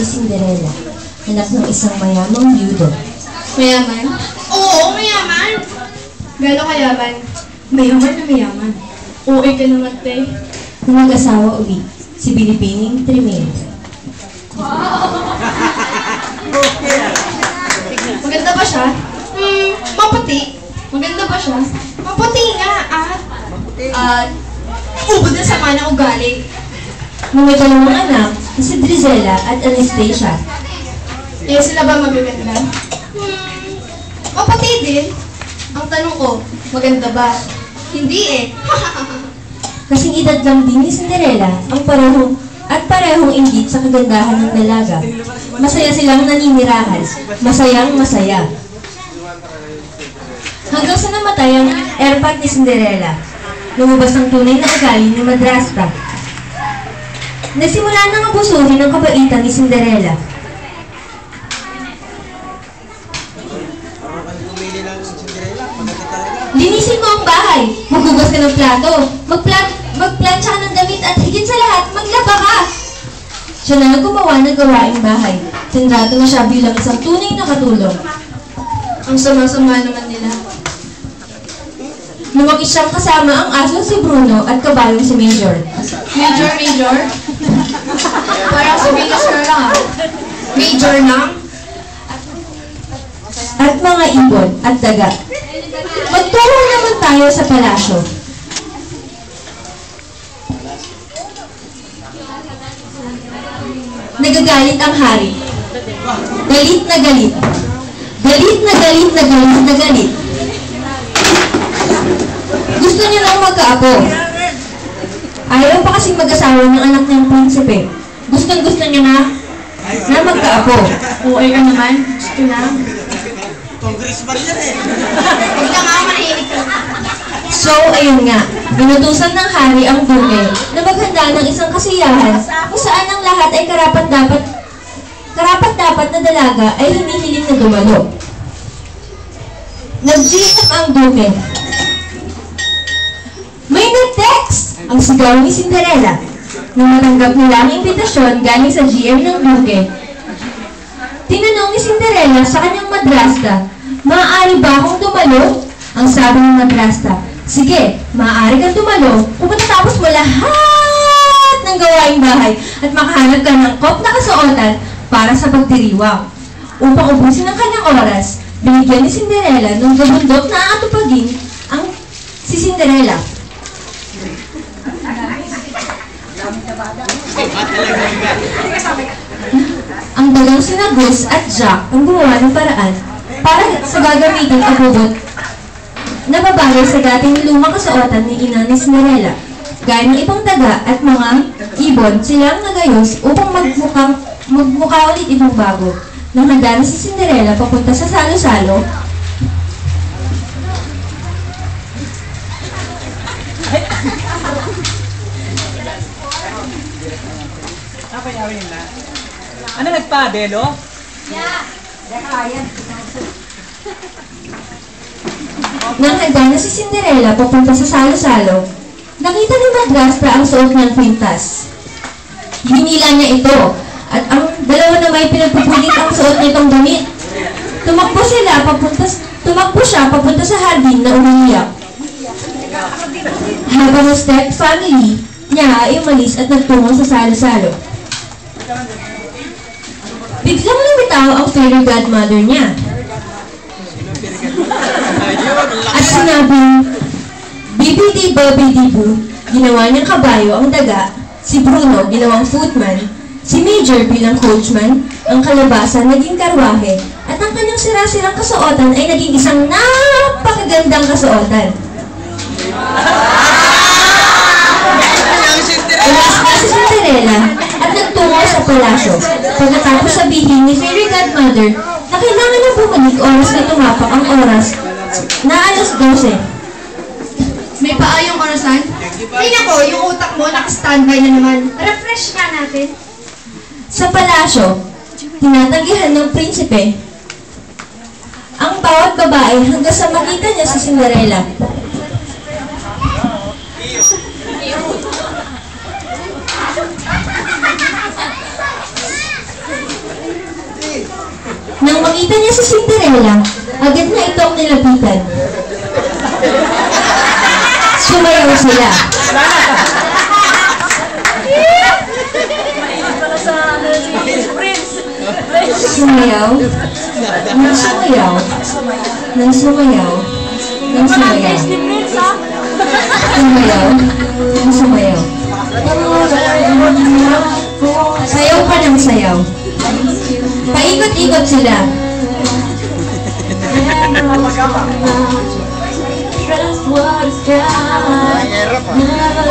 kay Cinderella, anak ng isang mayamang byudo. Mayaman? Oo, mayaman. Gano'n kayaman? Mayaman na mayaman. Oo, ka naman, te. Nag-asawa uli, si Bilipining Tremaine. Maganda ba siya? Maputi. Maganda ba siya? Maputi nga, ubod na sama ng ugali. May dalawang anak, si Drizella at Anastasia. Eh, sila ba magaganda? Maputi din. Ang tanong ko, maganda ba? Hindi eh. Kasing edad lang din ni Cinderella ang parehong inggit sa kagandahan ng dalaga. Masaya silang naninirahan, masayang masaya. Hanggang sa namatay ang airpot ni Cinderella, lumabas ang tunay na ugali ni Madrasta. Nagsimula nang abusuhin ang kabaitan ni Cinderella. Linisin mo ang bahay, maghugas ka ng plato, magplansya ka ng damit at higit sa lahat, maglaba ka! Siya na ang gumawa ng gawaing bahay. Tinrato na siya bilang isang tunay na katulong. Ang sama-sama naman nila. Lumaki siyang kasama ang aso si Bruno at kabayong si Major. Major? Parang si Major lang Major lang? At mga ibon at daga. Magtungo naman tayo sa palasyo. Nagagalit ang hari. Galit na galit. Galit na galit na galit na galit. Gusto niya lang magkaapo. Ayaw pa kasing mag-asawa ng anak niyang prinsipe. Gusto niya na magkaapo. Oo, ka naman. Gusto na. Congressman yan eh. Huwag ka nga, mahilig ka. So, ayun nga, binutusan ng hari ang duke na maghanda ng isang kasiyahan kung saan ang lahat ay karapat-dapat na dalaga ay hinihiling na dumalo. Nag-GF ang duke. May nag-text! Ang sigaw ni Cinderella. Nung matanggap nila ang imbitasyon galing sa GM ng duke, tinanong ni Cinderella sa kanyang madrasta, "Maaari ba akong dumalo?" Ang sabi ng madrasta, "Sige, maaari kang dumalo kung matatapos mo lahat ng gawaing bahay at makahanap ka ng kop na kasuotan para sa pagdiriwang." Upang ubusin ang kanyang oras, binigyan ni Cinderella ng gabundok na aatupagin ang si Cinderella. Ang dagang sina Gus at Jack ang gumawa ng paraan para sa gagamitin ang bubot na babagay sa dating lumang kasuotan ni ina ni Cinderella. Gaya ng ibang daga at mga ibon, sila ang nagayos upang magmukha ulit itong bago. Nang handa na si Cinderella papunta sa salo-salo, Ano nagpadelo? nang handa na si Cinderella papunta sa salo-salo, nakita ni Madrasta ang suot ng kwintas. Hinila niya ito, at ang dalawa na may pinagpupulit ang suot nitong damit. Tumakbo siya papunta sa hardin na umiiyak. Habang ang step family niya ay umalis at nagtungo sa salo-salo. Biglang lumitaw ang fairy godmother niya. At sinabing, "Bibidi-babidi-boo," ginawa niyang kabayo ang daga, si Bruno ginawang footman, si Major bilang coachman, ang kalabasan naging karwahe, at ang kanyang sira-sirang kasuotan ay naging isang napakagandang kasuotan. Umas na si Cinderella at nagtungo sa palasyo. Pagkatapos sabihin ni Fairy Godmother na kailangan niya bumalik oras na tumapak ang oras na 12:00. May paayong orasan? Ay nako, yung utak mo naka-standby na naman. Refresh ka natin. Sa palasyo, tinatanggihan ng prinsipe ang bawat babae hanggang sa makita niya si Cinderella. makita niya si Cinderella, agad na itong nilapitan. Sumayaw sila. Sumayaw. Nang sumayaw. Nang sumayaw. Nang sumayaw. Sumayaw. Nang sumayaw. Sayaw pa ng sayaw. Paikot-ikot sila.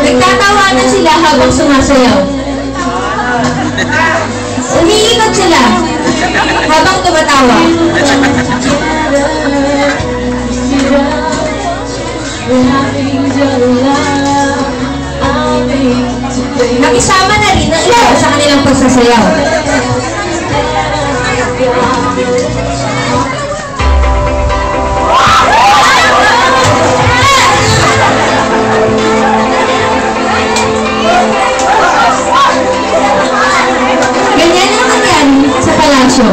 Nagtatawanan sila habang sumasayaw. Umiikot sila habang tumatawa. Nakisama na rin ang iba sa kanilang pagsasayaw. Ganyan ang nangyari sa palasyo.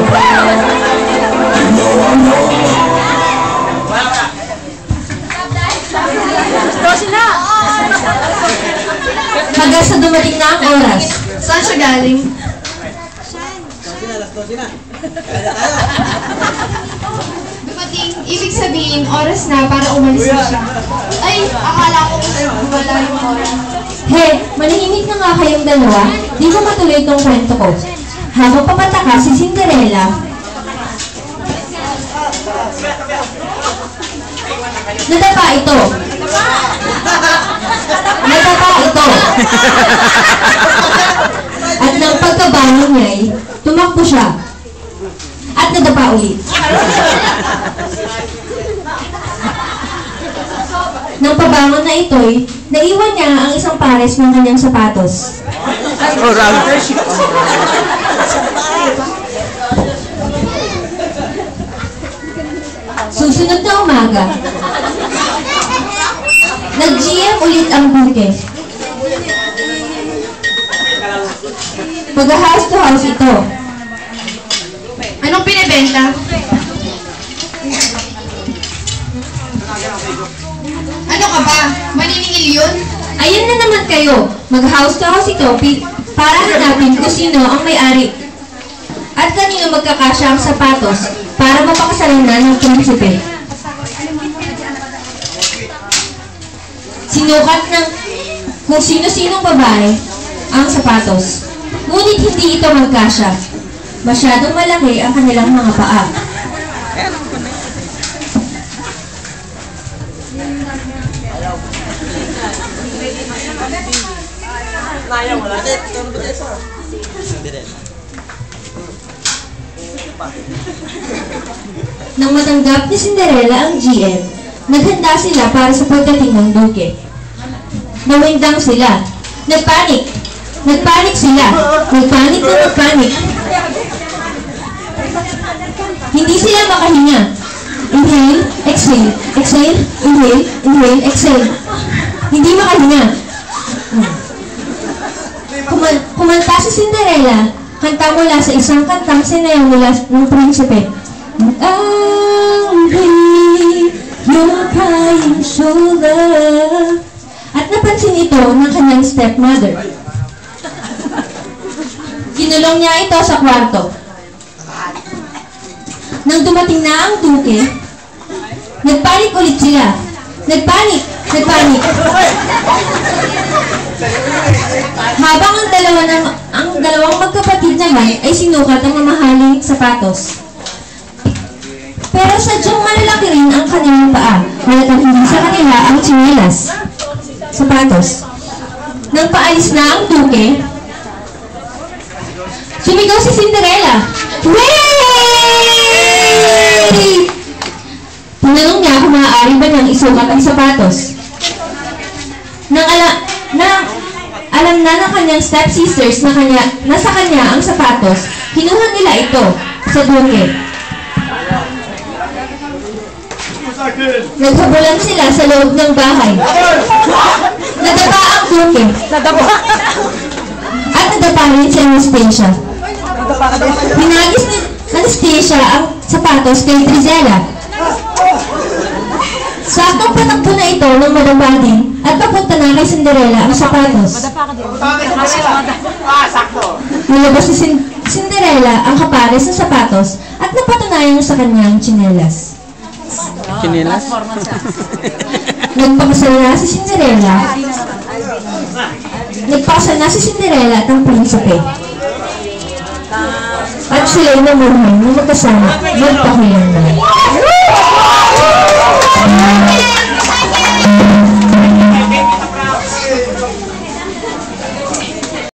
Hanggang sa dumating na ang oras. Saan siya galing? Dumating, ibig sabihin, oras na para umalis na siya. Ay, akala ko wala yung oras. He, manahimik na nga kayong dalawa. Di ko matuloy itong kwento ko. Habang papataka si Cinderella, nadapa ito. Nadapa ito. At nang pagkabangon niya'y, tumakbo siya. At nadapa ulit. Nang pabangon na ito'y, naiwan niya ang isang pares ng kanyang sapatos. Susunod na umaga, nag-GM ulit ang buke. Mag-house to house ito. Anong pinibenta? Ano ka ba? Maniningil yun? Ayun na naman kayo. Mag-house to house ito para hanapin kung sino ang may-ari. At kanino magkakasya ang sapatos para mapakasalan na ng prinsipe. Sinukat ng kung sino-sinong babae ang sapatos. Ngunit hindi ito magkasya. Masyadong malaki ang kanilang mga paa. Nang matanggap ni Cinderella ang GM, naghanda sila para sa pagdating ng duke. Nawindang sila. Nagpanik. Nagpanik sila. Nagpanik na nagpanik. Hindi sila makahinga. Inhale, exhale, exhale, inhale, inhale, exhale. Hindi makahinga. Kumanta si Cinderella, kanta mula sa isang kantang sinayaw mula ng prinsipe. I'll be your crying shoulder. At napansin ito ng kanyang stepmother. Kinulong niya ito sa kwarto. Nang dumating na ang duke, nagpanik ulit sila. Nagpanik! Nagpanik! Habang ang dalawang magkapatid naman ay sinukat ang mamahaling sapatos. Pero sadyang malalaki rin ang kanilang paa, malatang hindi sa kanila ang tsinelas. Sapatos. Nang paalis na ang duke, sumigaw si Cinderella. Wey! Tinanong niya kung maaari ba niyang isukat ang sapatos. Alam na ng kanyang stepsisters na nasa kanya ang sapatos, kinuha nila ito sa duke. Naghabulan sila sa loob ng bahay. Nadapa ang duke. At nadapa rin si Anastasia. Hinagis Justicia ang sapatos kay Drizella. Saktong patakbo na ito ng madabading at papunta na kay Cinderella ang sapatos. Nilabas ni Cinderella ang kapares ng sapatos at napatunayan sa kanyang tsinelas. Chinelas? Nagpakasal na si Cinderella. Nagpakasal na si Cinderella at ang prinsipe. At sila'y namurman na magkasama, magpakulang na.